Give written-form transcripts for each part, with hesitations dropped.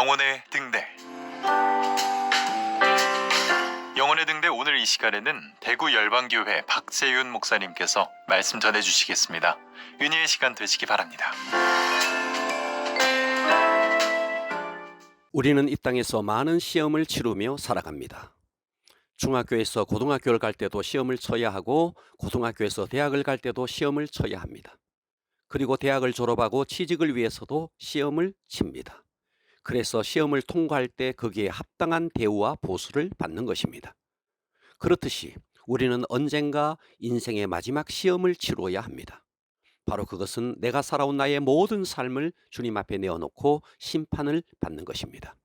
영혼의 등대. 영혼의 등대 오늘 이 시간에는 대구 열방교회 박재윤 목사님께서 말씀 전해주시겠습니다. 은혜의 시간 되시기 바랍니다. 우리는 이 땅에서 많은 시험을 치르며 살아갑니다. 중학교에서 고등학교를 갈 때도 시험을 쳐야 하고 고등학교에서 대학을 갈 때도 시험을 쳐야 합니다. 그리고 대학을 졸업하고 취직을 위해서도 시험을 칩니다. 그래서 시험을 통과할 때 거기에 합당한 대우와 보수를 받는 것입니다. 그렇듯이 우리는 언젠가 인생의 마지막 시험을 치루어야 합니다. 바로 그것은 내가 살아온 나의 모든 삶을 주님 앞에 내어놓고 심판을 받는 것입니다.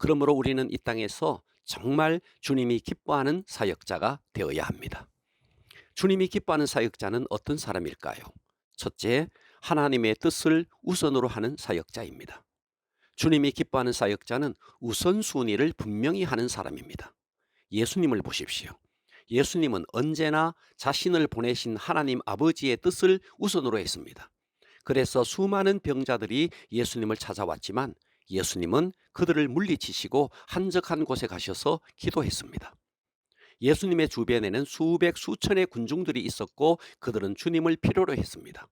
그러므로 우리는 이 땅에서 정말 주님이 기뻐하는 사역자가 되어야 합니다. 주님이 기뻐하는 사역자는 어떤 사람일까요? 첫째, 하나님의 뜻을 우선으로 하는 사역자입니다. 주님이 기뻐하는 사역자는 우선순위를 분명히 하는 사람입니다. 예수님을 보십시오. 예수님은 언제나 자신을 보내신 하나님 아버지의 뜻을 우선으로 했습니다. 그래서 수많은 병자들이 예수님을 찾아왔지만 예수님은 그들을 물리치시고 한적한 곳에 가셔서 기도했습니다. 예수님의 주변에는 수백 수천의 군중들이 있었고 그들은 주님을 필요로 했습니다.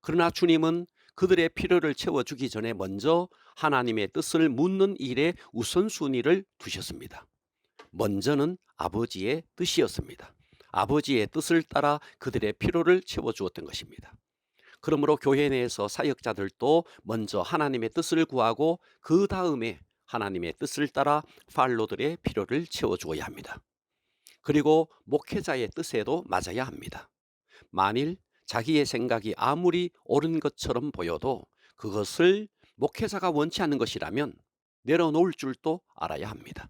그러나 주님은 그들의 필요를 채워주기 전에 먼저 하나님의 뜻을 묻는 일에 우선순위를 두셨습니다. 먼저는 아버지의 뜻이었습니다. 아버지의 뜻을 따라 그들의 필요를 채워주었던 것입니다. 그러므로 교회 내에서 사역자들도 먼저 하나님의 뜻을 구하고 그 다음에 하나님의 뜻을 따라 팔로들의 필요를 채워주어야 합니다. 그리고 목회자의 뜻에도 맞아야 합니다. 만일 자기의 생각이 아무리 옳은 것처럼 보여도 그것을 목회자가 원치 않는 것이라면 내려놓을 줄도 알아야 합니다.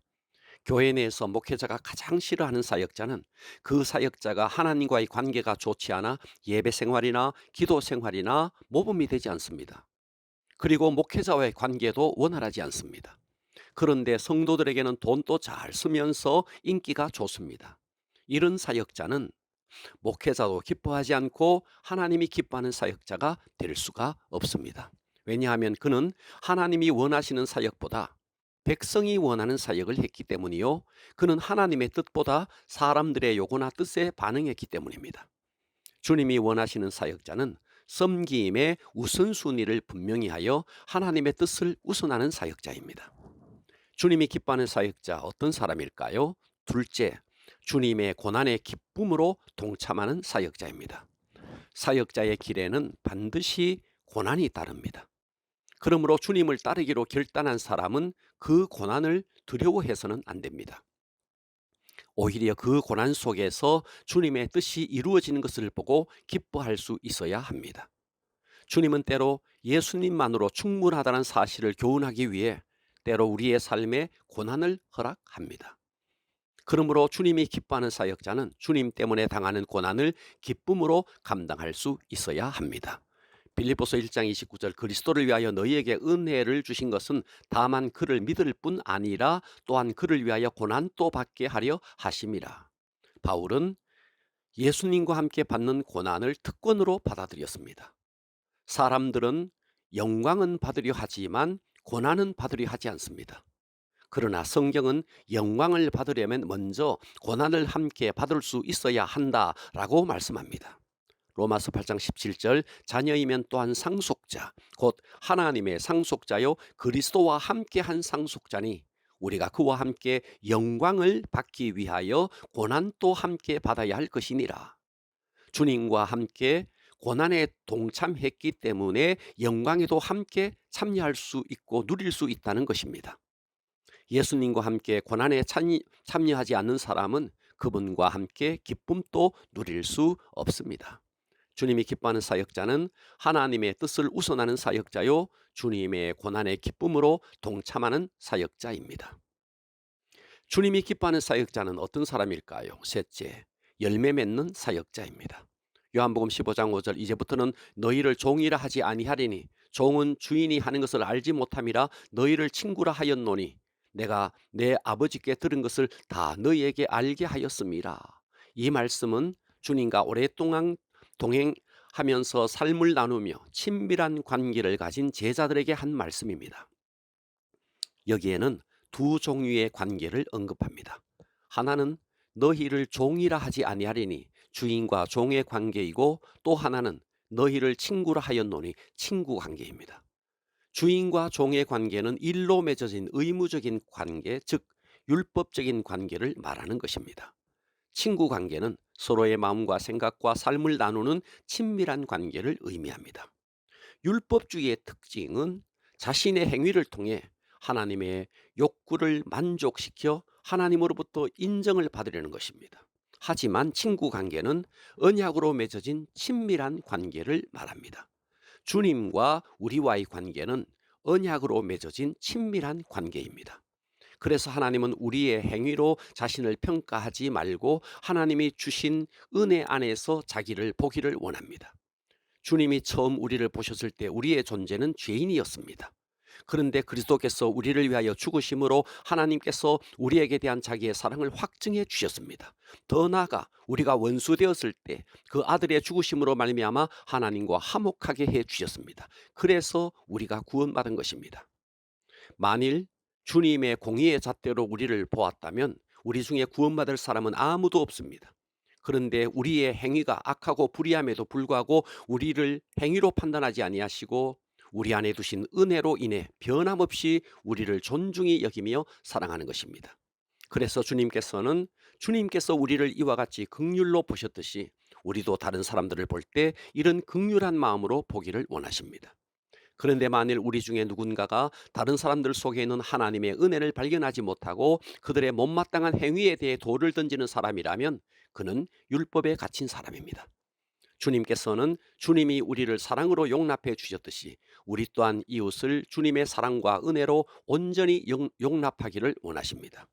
교회 내에서 목회자가 가장 싫어하는 사역자는 그 사역자가 하나님과의 관계가 좋지 않아 예배 생활이나 기도 생활이나 모범이 되지 않습니다. 그리고 목회자와의 관계도 원활하지 않습니다. 그런데 성도들에게는 돈도 잘 쓰면서 인기가 좋습니다. 이런 사역자는 목회자도 기뻐하지 않고 하나님이 기뻐하는 사역자가 될 수가 없습니다. 왜냐하면 그는 하나님이 원하시는 사역보다 백성이 원하는 사역을 했기 때문이요. 그는 하나님의 뜻보다 사람들의 요구나 뜻에 반응했기 때문입니다. 주님이 원하시는 사역자는 섬김의 우선순위를 분명히 하여 하나님의 뜻을 우선하는 사역자입니다. 주님이 기뻐하는 사역자 어떤 사람일까요? 둘째, 주님의 고난의 기쁨으로 동참하는 사역자입니다. 사역자의 길에는 반드시 고난이 따릅니다. 그러므로 주님을 따르기로 결단한 사람은 그 고난을 두려워해서는 안 됩니다. 오히려 그 고난 속에서 주님의 뜻이 이루어지는 것을 보고 기뻐할 수 있어야 합니다. 주님은 때로 예수님만으로 충분하다는 사실을 교훈하기 위해 때로 우리의 삶에 고난을 허락합니다. 그러므로 주님이 기뻐하는 사역자는 주님 때문에 당하는 고난을 기쁨으로 감당할 수 있어야 합니다. 빌립보서 1장 29절 그리스도를 위하여 너희에게 은혜를 주신 것은 다만 그를 믿을 뿐 아니라 또한 그를 위하여 고난도 받게 하려 하심이라. 바울은 예수님과 함께 받는 고난을 특권으로 받아들였습니다. 사람들은 영광은 받으려 하지만 고난은 받으려 하지 않습니다. 그러나 성경은 영광을 받으려면 먼저 고난을 함께 받을 수 있어야 한다라고 말씀합니다. 로마서 8장 17절 자녀이면 또한 상속자 곧 하나님의 상속자요 그리스도와 함께 한 상속자니 우리가 그와 함께 영광을 받기 위하여 고난도 함께 받아야 할 것이니라. 주님과 함께 고난에 동참했기 때문에 영광에도 함께 참여할 수 있고 누릴 수 있다는 것입니다. 예수님과 함께 고난에 참여하지 않는 사람은 그분과 함께 기쁨도 누릴 수 없습니다. 주님이 기뻐하는 사역자는 하나님의 뜻을 우선하는 사역자요 주님의 고난의 기쁨으로 동참하는 사역자입니다. 주님이 기뻐하는 사역자는 어떤 사람일까요? 셋째, 열매 맺는 사역자입니다. 요한복음 15장 5절 이제부터는 너희를 종이라 하지 아니하리니 종은 주인이 하는 것을 알지 못함이라 너희를 친구라 하였노니 내가 내 아버지께 들은 것을 다 너희에게 알게 하였음이라. 이 말씀은 주님과 오랫동안 동행하면서 삶을 나누며 친밀한 관계를 가진 제자들에게 한 말씀입니다. 여기에는 두 종류의 관계를 언급합니다. 하나는 너희를 종이라 하지 아니하리니 주인과 종의 관계이고, 또 하나는 너희를 친구라 하였노니 친구 관계입니다. 주인과 종의 관계는 일로 맺어진 의무적인 관계, 즉 율법적인 관계를 말하는 것입니다. 친구 관계는 서로의 마음과 생각과 삶을 나누는 친밀한 관계를 의미합니다. 율법주의의 특징은 자신의 행위를 통해 하나님의 욕구를 만족시켜 하나님으로부터 인정을 받으려는 것입니다. 하지만 친구 관계는 언약으로 맺어진 친밀한 관계를 말합니다. 주님과 우리와의 관계는 언약으로 맺어진 친밀한 관계입니다. 그래서 하나님은 우리의 행위로 자신을 평가하지 말고 하나님이 주신 은혜 안에서 자기를 보기를 원합니다. 주님이 처음 우리를 보셨을 때 우리의 존재는 죄인이었습니다. 그런데 그리스도께서 우리를 위하여 죽으심으로 하나님께서 우리에게 대한 자기의 사랑을 확증해 주셨습니다. 더 나아가 우리가 원수 되었을 때 그 아들의 죽으심으로 말미암아 하나님과 화목하게 해 주셨습니다. 그래서 우리가 구원받은 것입니다. 만일 주님의 공의의 잣대로 우리를 보았다면 우리 중에 구원받을 사람은 아무도 없습니다. 그런데 우리의 행위가 악하고 불의함에도 불구하고 우리를 행위로 판단하지 아니하시고 우리 안에 두신 은혜로 인해 변함없이 우리를 존중히 여기며 사랑하는 것입니다. 그래서 주님께서 우리를 이와 같이 긍휼로 보셨듯이 우리도 다른 사람들을 볼 때 이런 긍휼한 마음으로 보기를 원하십니다. 그런데 만일 우리 중에 누군가가 다른 사람들 속에 있는 하나님의 은혜를 발견하지 못하고 그들의 못마땅한 행위에 대해 돌을 던지는 사람이라면 그는 율법에 갇힌 사람입니다. 주님께서는 주님이 우리를 사랑으로 용납해 주셨듯이 우리 또한 이웃을 주님의 사랑과 은혜로 온전히 용납하기를 원하십니다.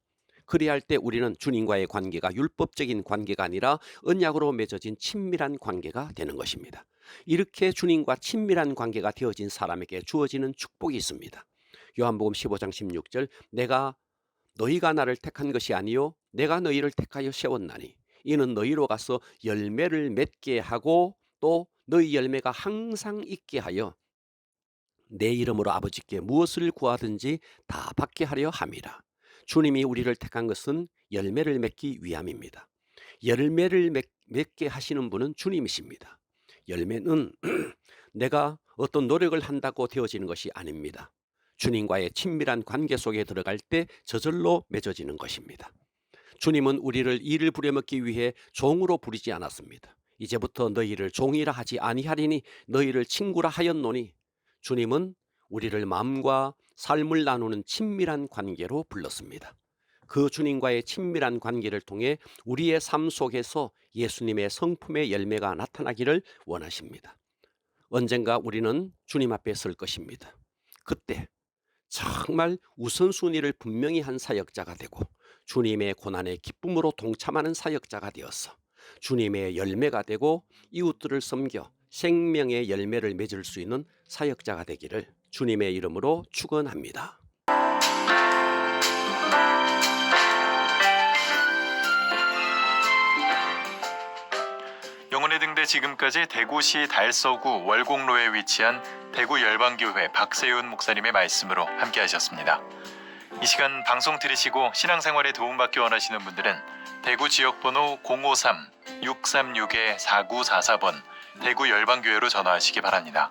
그리할 때 우리는 주님과의 관계가 율법적인 관계가 아니라 언약으로 맺어진 친밀한 관계가 되는 것입니다. 이렇게 주님과 친밀한 관계가 되어진 사람에게 주어지는 축복이 있습니다. 요한복음 15장 16절, 너희가 나를 택한 것이 아니요 내가 너희를 택하여 세웠나니 이는 너희로 가서 열매를 맺게 하고 또 너희 열매가 항상 있게 하여 내 이름으로 아버지께 무엇을 구하든지 다 받게 하려 함이라. 주님이 우리를 택한 것은 열매를 맺기 위함입니다. 열매를 맺게 하시는 분은 주님이십니다. 열매는 내가 어떤 노력을 한다고 되어지는 것이 아닙니다. 주님과의 친밀한 관계 속에 들어갈 때 저절로 맺어지는 것입니다. 주님은 우리를 이를 부려먹기 위해 종으로 부리지 않았습니다. 이제부터 너희를 종이라 하지 아니하리니 너희를 친구라 하였노니, 주님은 우리를 마음과 삶을 나누는 친밀한 관계로 불렀습니다. 그 주님과의 친밀한 관계를 통해 우리의 삶 속에서 예수님의 성품의 열매가 나타나기를 원하십니다. 언젠가 우리는 주님 앞에 설 것입니다. 그때 정말 우선순위를 분명히 한 사역자가 되고 주님의 고난의 기쁨으로 동참하는 사역자가 되어서 주님의 열매가 되고 이웃들을 섬겨 생명의 열매를 맺을 수 있는 사역자가 되기를 주님의 이름으로 축원합니다. 영혼의 등대 지금까지 대구시 달서구 월곡로에 위치한 대구 열방교회 박세윤 목사님의 말씀으로 함께 하셨습니다. 이 시간 방송 들으시고 신앙생활에 도움받기 원하시는 분들은 대구 지역번호 053-636-4944번 대구 열방교회로 전화하시기 바랍니다.